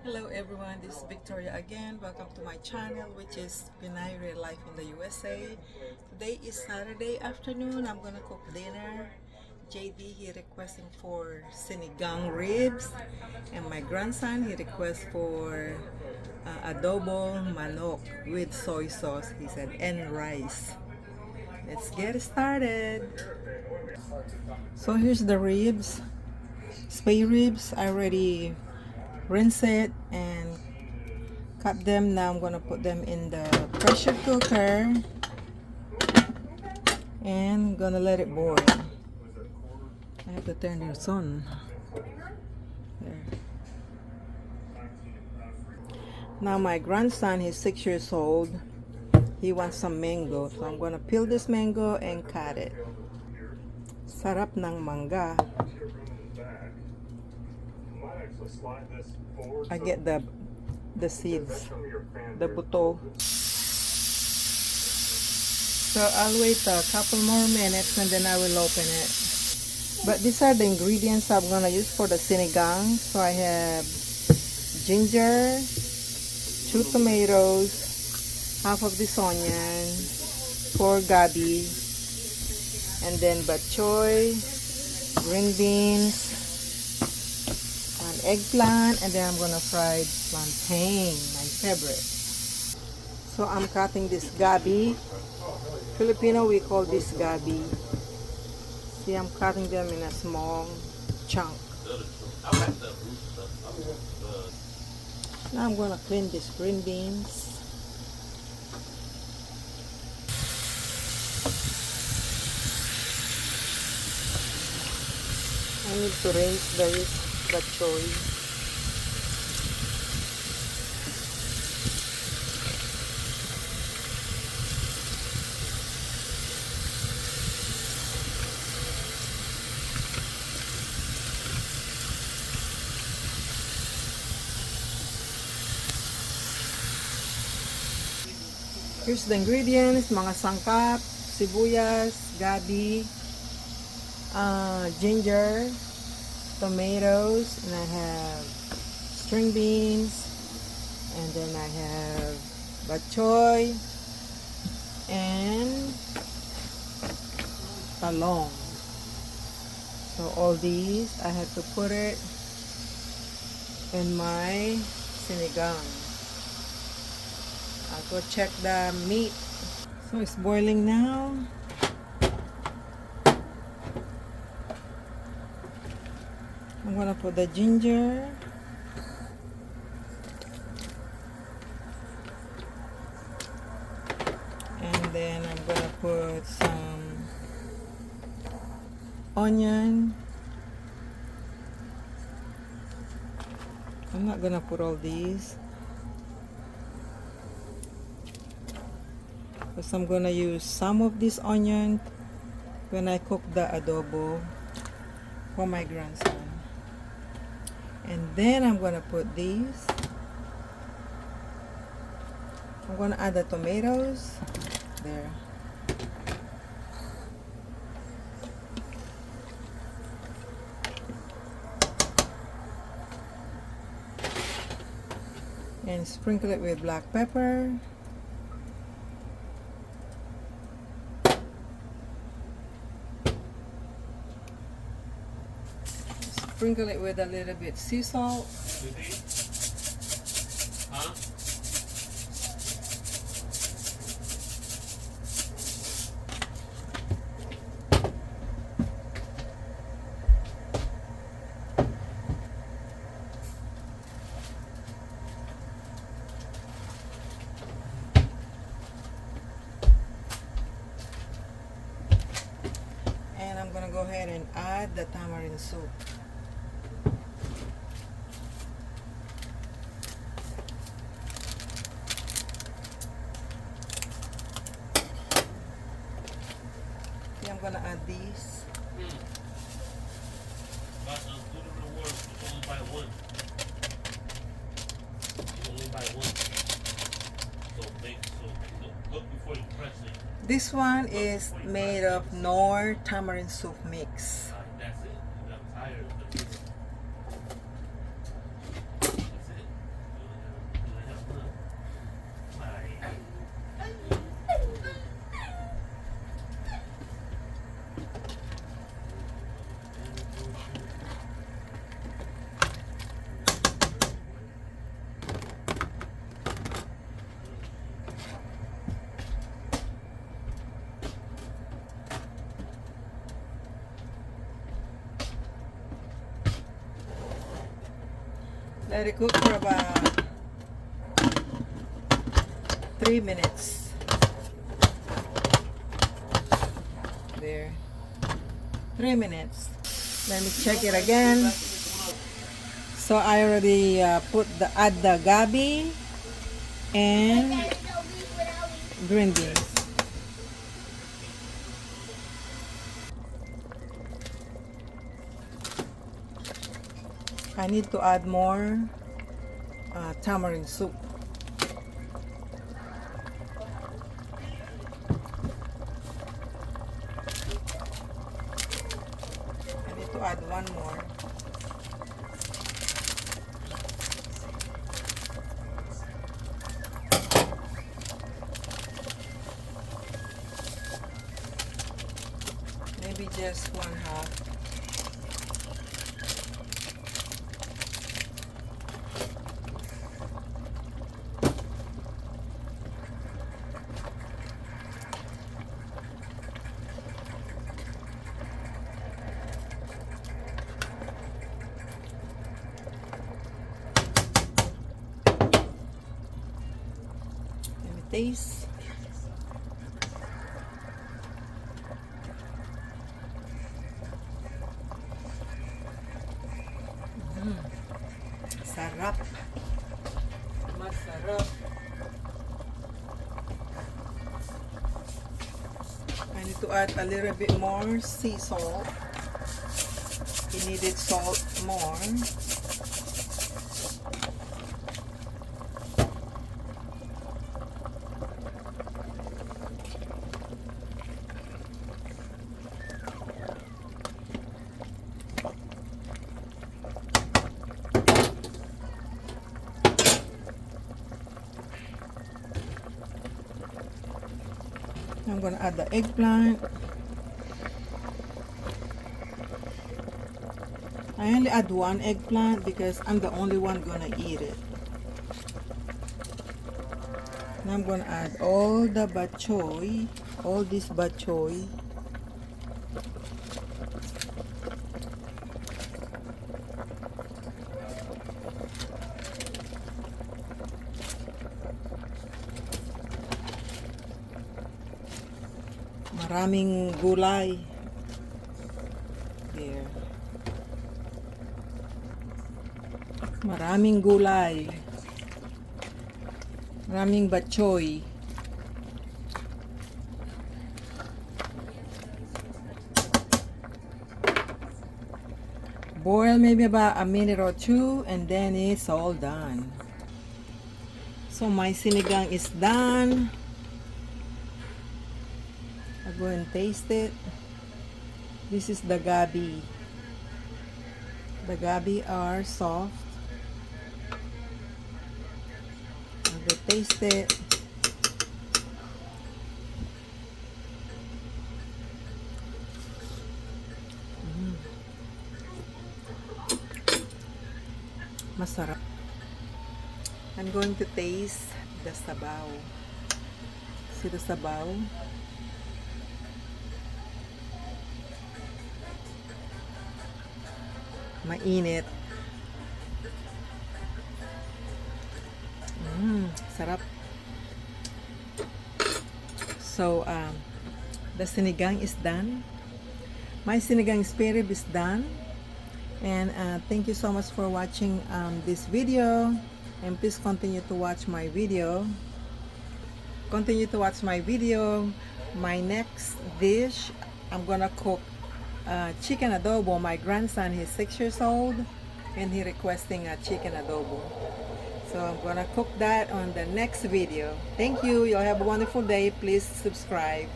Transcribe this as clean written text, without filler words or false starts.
Hello everyone, this is Victoria again. Welcome to my channel, which is Pinay Real Life in the USA. Today is Saturday afternoon. I'm gonna cook dinner. JD, he requesting for sinigang ribs, and my grandson, he requests for adobo manok with soy sauce, he said, and rice. Let's get started. So here's the ribs, spare ribs. I already rinse it and cut them. Now I'm gonna put them in the pressure cooker and gonna let it boil. I have to turn this on. There. Now my grandson, he's 6 years old. He wants some mango, so I'm gonna peel this mango and cut it. Sarap ng mangga. I get the seeds, the buto. So I'll wait a couple more minutes and then I will open it. But these are the ingredients I'm gonna use for the sinigang. So I have ginger, 2 tomatoes, half of this onion, 4 gabi, and then bok choy, green beans, an eggplant, and then I'm gonna fry plantain, my favorite. So I'm cutting this gabi. Filipino, we call this gabi. See, I'm cutting them in a small chunk. Now I'm gonna clean these green beans. I need to rinse the choy. Here's the ingredients: mga sangkap, sibuyas, gabi, ginger, tomatoes, and I have string beans, and then I have bok choy and talong. So all these I have to put it in my sinigang. I'll go check the meat. So it's boiling now. I'm gonna put the ginger, and then I'm gonna put some onion. I'm not gonna put all these because I'm gonna use some of this onion when I cook the adobo for my grandson. And then I'm gonna put these. I'm gonna add the tomatoes there. And sprinkle it with black pepper. Sprinkle it with a little bit sea salt. Huh? And I'm gonna go ahead and add the tamarind soup. I'm gonna add these. But do the rewards only by one. Only by one. So look before you press it. This one is made of Knorr tamarind soup mix. That's it. I'm tired. That's it. Let it cook for about 3 minutes. There. 3 minutes. Let me check it again. So I already add the gabi and green beans. I need to add more tamarind soup. I need to add one more. Maybe just 1/2. Let me taste. Sarap. Masarap. I need to add a little bit more sea salt. You needed salt more. I'm going to add the eggplant. I only add one eggplant because I'm the only one going to eat it. Now I'm going to add all the bok choy, all this bok choy. Maraming gulay. There. Maraming gulay. Maraming bok choy. Boil maybe about a minute or two and then it's all done. So my sinigang is done. I'll go and taste it. This is the gabi. The gabi are soft. I'll go taste it. Masarap. I'm going to taste the sabaw. See the sabaw? Mainit. Sarap. So, the sinigang is done. My sinigang spare rib is done. And thank you so much for watching this video. And please continue to watch my video. Continue to watch my video. My next dish, I'm gonna cook chicken adobo. My grandson, he's 6 years old, and he requesting a chicken adobo. So I'm gonna cook that on the next video. Thank you. You'll have a wonderful day. Please subscribe.